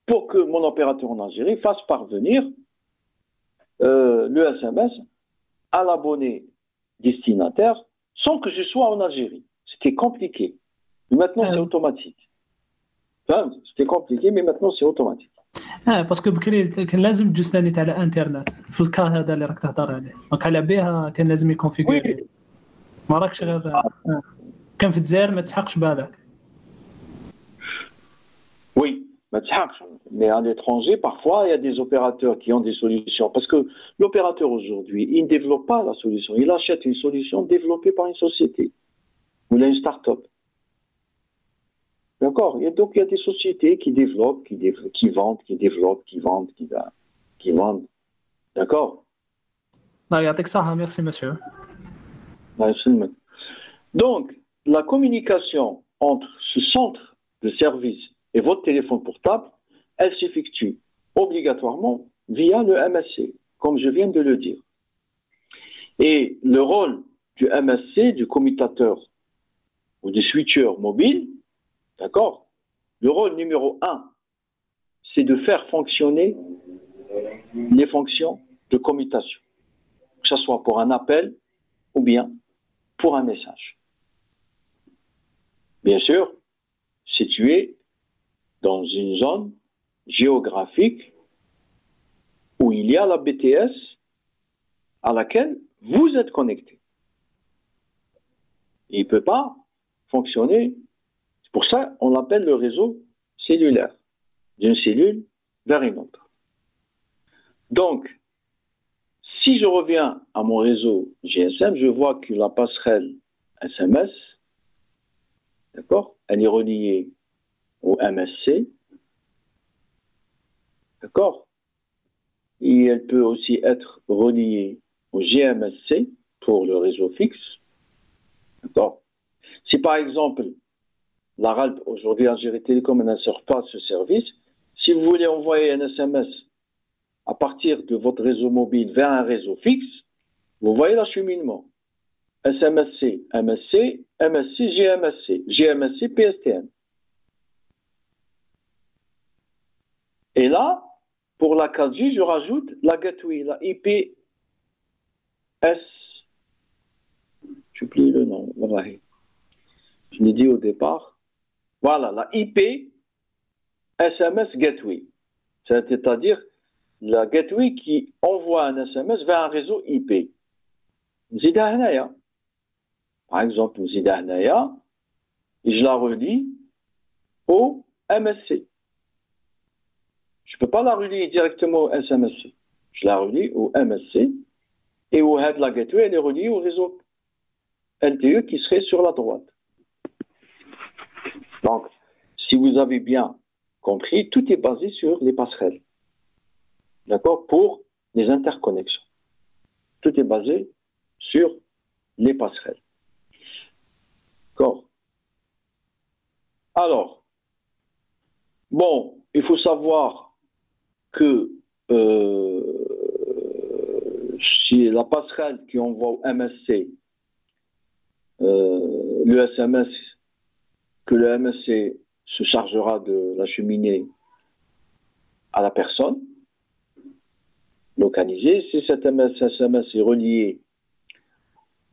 pour que mon opérateur en Algérie fasse parvenir le SMS à l'abonné destinataire sans que je sois en Algérie. C'était compliqué. Mais maintenant, c'est automatique. Enfin, c'était compliqué, mais maintenant, c'est automatique. باسكو بكري كان لازم تجوز نت على انترنت في الكار هذا اللي راك تهضر عليه دونك على بها كان لازم يكونفيغوري ما راكش غير كان في الجزائر ما تسحقش بهذاك. Oui, ما تسحقش. Mais à l'étranger, parfois, il y a des opérateurs qui ont des solutions. Parce que l'opérateur aujourd'hui, il ne développe pas la solution. Il achète une solution développée par une société. Ou une start-up. D'accord. Donc, il y a des sociétés qui développent, qui vendent, qui développent, qui vendent. D'accord. يعطيك الصحة. Merci, monsieur. Donc, la communication entre ce centre de service et votre téléphone portable, elle s'effectue obligatoirement via le MSC, comme je viens de le dire. Et le rôle du MSC, du commutateur ou du switcher mobile, d'accord, le rôle numéro 1, c'est de faire fonctionner les fonctions de commutation, que ce soit pour un appel ou bien pour un message. Bien sûr, situé dans une zone géographique où il y a la BTS à laquelle vous êtes connecté. Il ne peut pas fonctionner, c'est pour ça qu'on l'appelle le réseau cellulaire, d'une cellule vers une autre. Donc, si je reviens à mon réseau GSM, je vois que la passerelle SMS, d'accord, elle est reliée au MSC, d'accord, et elle peut aussi être reliée au GMSC pour le réseau fixe, d'accord. Si par exemple, la RALP, aujourd'hui Algérie Télécom n'insère pas ce service, si vous voulez envoyer un SMS à partir de votre réseau mobile vers un réseau fixe, vous voyez l'acheminement. SMSC, MSC, MSC, GMSC, GMSC, PSTN. Et là, pour la 4G, je rajoute la gateway, la IPS. J'oublie le nom. Je l'ai dit au départ. Voilà, la IP SMS Gateway. C'est-à-dire la gateway qui envoie un SMS vers un réseau IP. Zida Hanaya. Par exemple, Zida Hanaya, et je la relie au MSC. Je ne peux pas la relier directement au SMSC. Je la relie au MSC et au head la gateway, elle est reliée au réseau LTE qui serait sur la droite. Donc, si vous avez bien compris, tout est basé sur les passerelles. D'accord? Pour les interconnexions. Tout est basé sur les passerelles. D'accord? Alors, bon, il faut savoir que si la passerelle qui envoie au MSC, le SMS, que le MSC se chargera de l'acheminer à la personne localisée. Si cet SMS est relié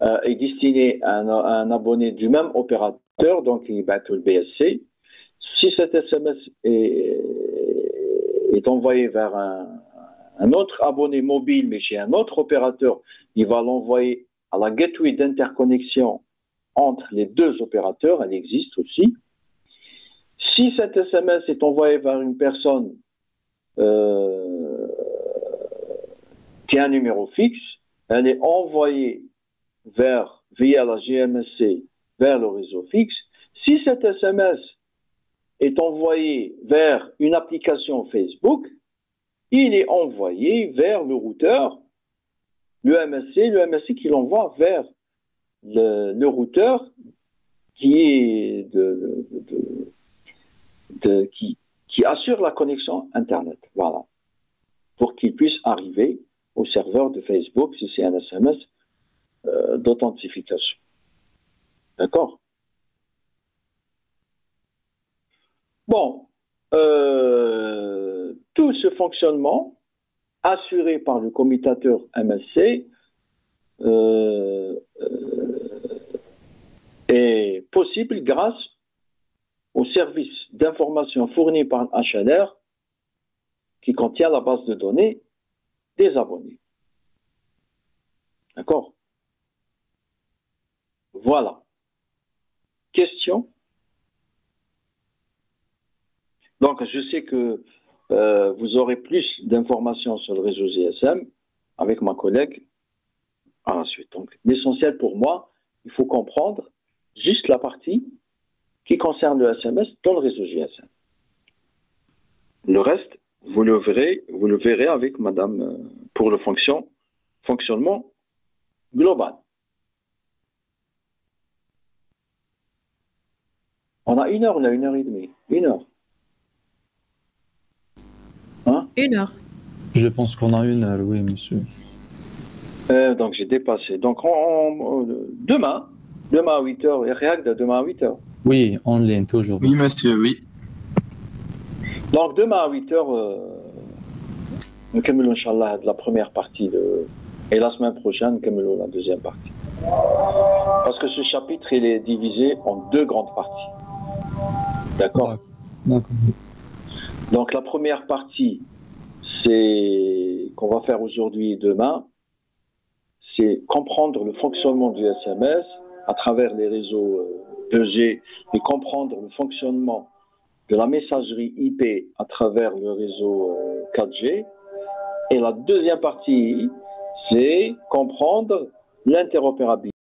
est destiné à un abonné du même opérateur, donc il va être le BSC. Si cet SMS est envoyé vers un autre abonné mobile, mais chez un autre opérateur, il va l'envoyer à la gateway d'interconnexion entre les deux opérateurs, elle existe aussi. Si cet SMS est envoyé vers une personne qui a un numéro fixe, elle est envoyée via la GMSC vers le réseau fixe. Si cet SMS est envoyé vers une application Facebook, il est envoyé vers le routeur, le MSC qui l'envoie vers le routeur qui est qui assure la connexion Internet. Voilà. Pour qu'il puisse arriver au serveur de Facebook si c'est un SMS d'authentification. D'accord? Bon. Tout ce fonctionnement assuré par le commutateur MSC est possible grâce au service d'information fourni par HLR qui contient la base de données des abonnés. D'accord? Voilà. Question? Donc, je sais que vous aurez plus d'informations sur le réseau GSM avec ma collègue à la suite. Donc, l'essentiel pour moi, il faut comprendre juste la partie qui concerne le SMS dans le réseau GSM. Le reste, vous le verrez avec madame pour le fonctionnement global. On a 1 heure, là, 1 heure et demie. 1 heure. Hein? 1 heure. Je pense qu'on a 1 heure, oui, monsieur. Donc j'ai dépassé. Donc demain à 8h, réacte demain à 8h. Oui, en ligne, toujours. Oui, monsieur, oui. Donc demain à 8h, nous terminons, Inch'Allah, la première partie et la semaine prochaine, nous terminons la deuxième partie. Parce que ce chapitre, il est divisé en 2 grandes parties. D'accord? D'accord. Donc la première partie, c'est qu'on va faire aujourd'hui et demain, c'est comprendre le fonctionnement du SMS à travers les réseaux 2G et comprendre le fonctionnement de la messagerie IP à travers le réseau 4G. Et la deuxième partie, c'est comprendre l'interopérabilité